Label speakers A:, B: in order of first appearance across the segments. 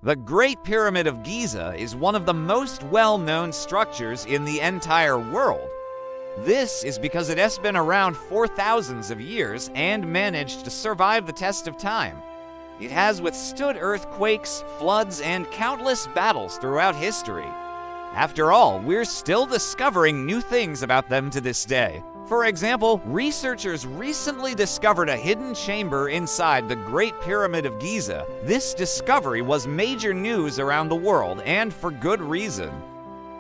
A: The Great Pyramid of Giza is one of the most well-known structures in the entire world. This is because it has been around for thousands of years and managed to survive the test of time. It has withstood earthquakes, floods, and countless battles throughout history. After all, we're still discovering new things about them to this day. For example, researchers recently discovered a hidden chamber inside the Great Pyramid of Giza. This discovery was major news around the world, and for good reason.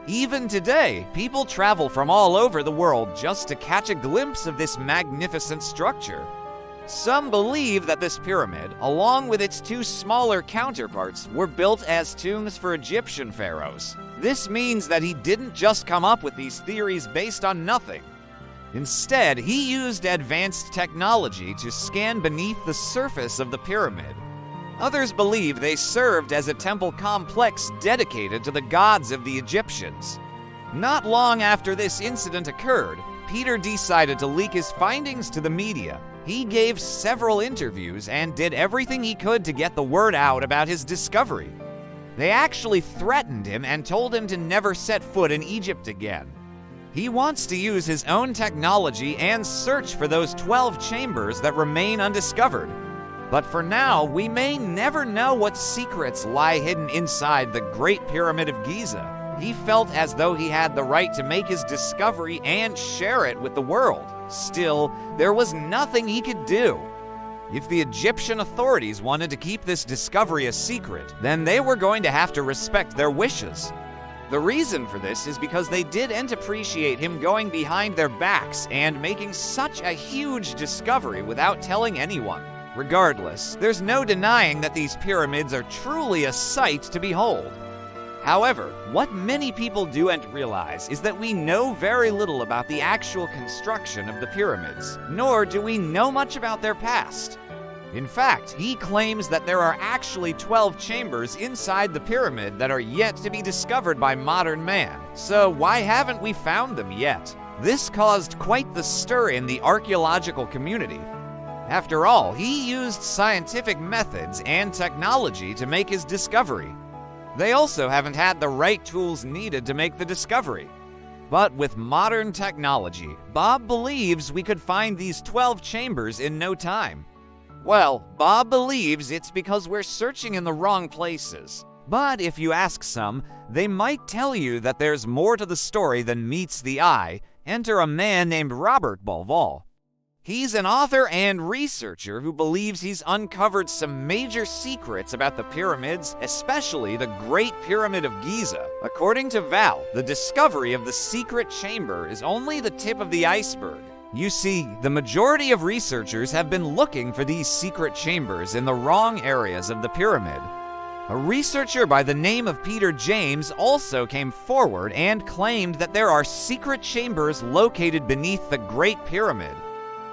A: Even today, people travel from all over the world just to catch a glimpse of this magnificent structure. Some believe that this pyramid, along with its two smaller counterparts, were built as tombs for Egyptian pharaohs. This means that he didn't just come up with these theories based on nothing. Instead, he used advanced technology to scan beneath the surface of the pyramid. Others believe they served as a temple complex dedicated to the gods of the Egyptians. Not long after this incident occurred, Peter decided to leak his findings to the media. He gave several interviews and did everything he could to get the word out about his discovery. They actually threatened him and told him to never set foot in Egypt again. He wants to use his own technology and search for those 12 chambers that remain undiscovered. But for now, we may never know what secrets lie hidden inside the Great Pyramid of Giza. He felt as though he had the right to make his discovery and share it with the world. Still, there was nothing he could do. If the Egyptian authorities wanted to keep this discovery a secret, then they were going to have to respect their wishes. The reason for this is because they didn't appreciate him going behind their backs and making such a huge discovery without telling anyone. Regardless, there's no denying that these pyramids are truly a sight to behold. However, what many people don't realize is that we know very little about the actual construction of the pyramids, nor do we know much about their past. In fact, he claims that there are actually 12 chambers inside the pyramid that are yet to be discovered by modern man. So why haven't we found them yet? This caused quite the stir in the archaeological community. After all, he used scientific methods and technology to make his discovery. They also haven't had the right tools needed to make the discovery. But with modern technology, Bob believes we could find these 12 chambers in no time. Well, Bob believes it's because we're searching in the wrong places. But if you ask some, they might tell you that there's more to the story than meets the eye. Enter a man named Robert Balval. He's an author and researcher who believes he's uncovered some major secrets about the pyramids, especially the Great Pyramid of Giza. According to Val, the discovery of the secret chamber is only the tip of the iceberg. You see, the majority of researchers have been looking for these secret chambers in the wrong areas of the pyramid. A researcher by the name of Peter James also came forward and claimed that there are secret chambers located beneath the Great Pyramid.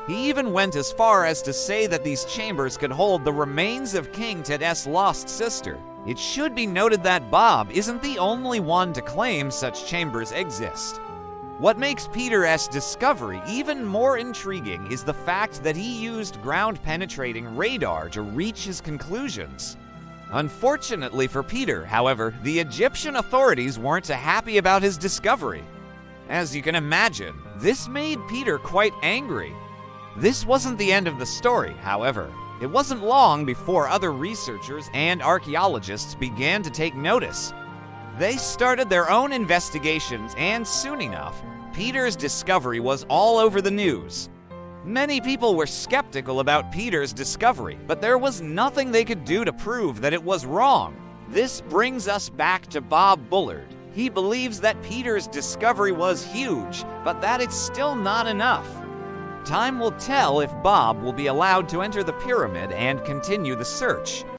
A: He even went as far as to say that these chambers could hold the remains of King Tut's lost sister. It should be noted that Bob isn't the only one to claim such chambers exist. What makes Peter's discovery even more intriguing is the fact that he used ground-penetrating radar to reach his conclusions. Unfortunately for Peter, however, the Egyptian authorities weren't happy about his discovery. As you can imagine, this made Peter quite angry. This wasn't the end of the story, however. It wasn't long before other researchers and archaeologists began to take notice. They started their own investigations, and soon enough, Peter's discovery was all over the news. Many people were skeptical about Peter's discovery, but there was nothing they could do to prove that it was wrong. This brings us back to Bob Bullard. He believes that Peter's discovery was huge, but that it's still not enough. Time will tell if Bob will be allowed to enter the pyramid and continue the search.